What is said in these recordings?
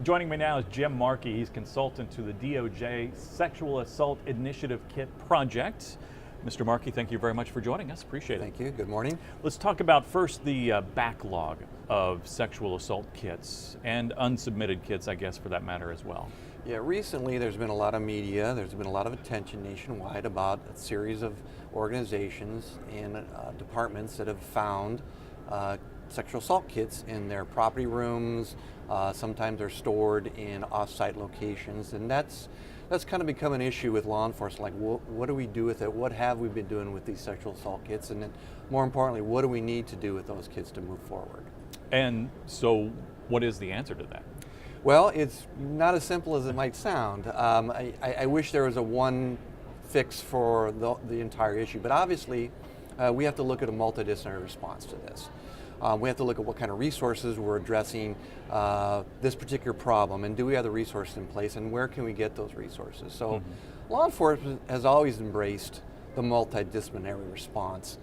Joining me now is Jim Markey. He's consultant to the DOJ Sexual Assault Initiative Kit Project. Mr. Markey, thank you very much for joining us. Appreciate it. Thank you. Good morning. Let's talk about first the backlog of sexual assault kits and unsubmitted kits, I guess, for that matter as well. Yeah, recently there's been a lot of media, there's been a lot of attention nationwide about a series of organizations and departments that have found sexual assault kits in their property rooms. Sometimes they're stored in off-site locations, and that's kind of become an issue with law enforcement. Like, what do we do with it? What have we been doing with these sexual assault kits? And then, more importantly, what do we need to do with those kits to move forward? And so, what is the answer to that? Well, it's not as simple as it might sound. I wish there was a one fix for the entire issue, but obviously we have to look at a multidisciplinary response to this. We have to look at what kind of resources we're addressing this particular problem, and do we have the resources in place, and where can we get those resources? So law enforcement has always embraced the multidisciplinary response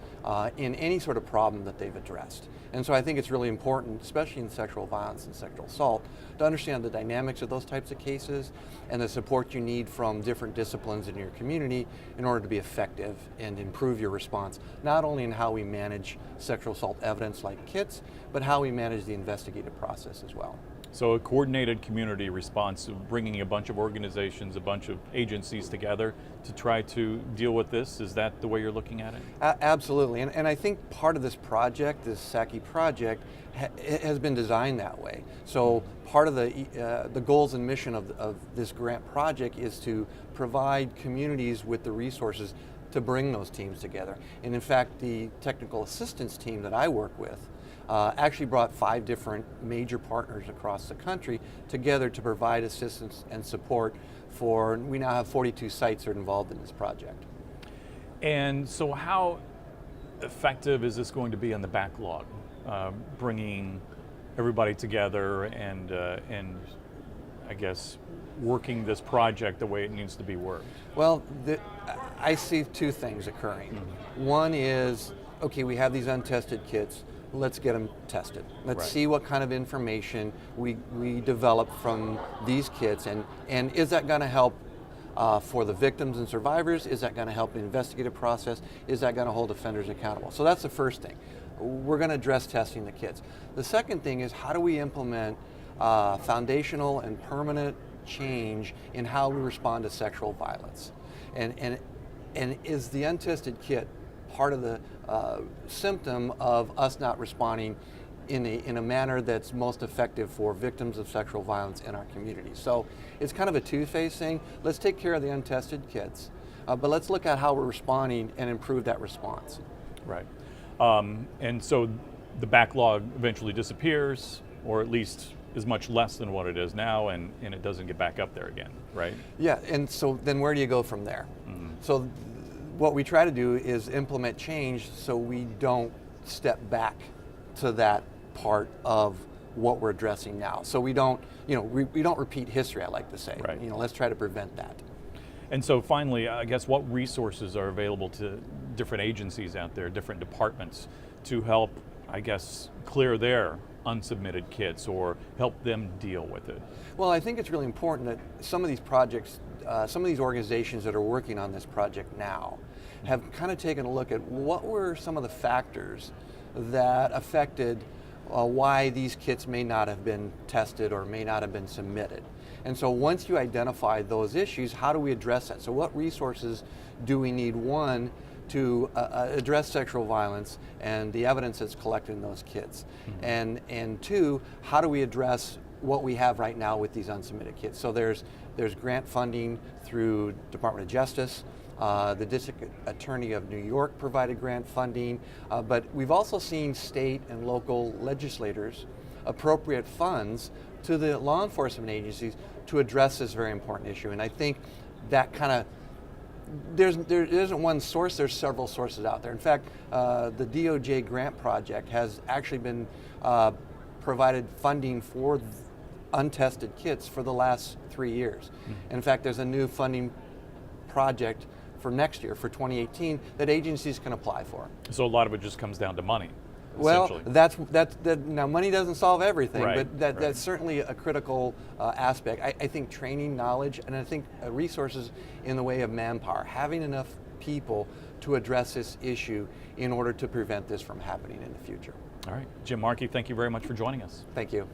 in any sort of problem that they've addressed. And so I think it's really important, especially in sexual violence and sexual assault, to understand the dynamics of those types of cases and the support you need from different disciplines in your community in order to be effective and improve your response, not only in how we manage sexual assault evidence like kits, but how we manage the investigative process as well. So a coordinated community response of bringing a bunch of organizations, a bunch of agencies together to try to deal with this. Is that the way you're looking at it? Absolutely, and I think part of this project, this Saeki project, has been designed that way. So part of the goals and mission of this grant project is to provide communities with the resources to bring those teams together. And in fact, the technical assistance team that I work with actually brought 5 different major partners across the country together to provide assistance and support for, we now have 42 sites that are involved in this project. And so how effective is this going to be on the backlog, bringing everybody together and I guess working this project the way it needs to be worked? Well, I see 2 things occurring. One is, okay, we have these untested kits. Let's get them tested. Let's see what kind of information we develop from these kits, and is that going to help for the victims and survivors? Is that going to help the investigative process? Is that going to hold offenders accountable? So that's the first thing. We're going to address testing the kits. The second thing is, how do we implement foundational and permanent change in how we respond to sexual violence? And is the untested kit part of the symptom of us not responding in a manner that's most effective for victims of sexual violence in our community? So it's kind of a two-phase thing. Let's take care of the untested kits, but let's look at how we're responding and improve that response. Right. And so the backlog eventually disappears, or at least is much less than what it is now, and it doesn't get back up there again, right? Yeah, and so then where do you go from there? So what we try to do is implement change so we don't step back to that part of what we're addressing now. So we don't, we don't repeat history, I like to say. Right. Let's try to prevent that. And so finally, I guess, what resources are available to different agencies out there, different departments, to help, I guess, clear their unsubmitted kits or help them deal with it? Well, I think it's really important that some of these projects, some of these organizations that are working on this project now have kind of taken a look at what were some of the factors that affected why these kits may not have been tested or may not have been submitted. And so once you identify those issues, how do we address that? So what resources do we need, one, to address sexual violence and the evidence that's collected in those kits? And two, how do we address what we have right now with these unsubmitted kits? So there's grant funding through Department of Justice. The District Attorney of New York provided grant funding, but we've also seen state and local legislators appropriate funds to the law enforcement agencies to address this very important issue. And I think that kind of, there isn't one source, there's several sources out there. In fact, the DOJ grant project has actually been provided funding for untested kits for the last 3 years. And in fact, there's a new funding project for next year, for 2018, that agencies can apply for. So a lot of it just comes down to money. Well, essentially. now money doesn't solve everything, Right, but that's certainly a critical aspect. I think training, knowledge, and I think resources in the way of manpower, having enough people to address this issue in order to prevent this from happening in the future. All right, Jim Markey, thank you very much for joining us. Thank you.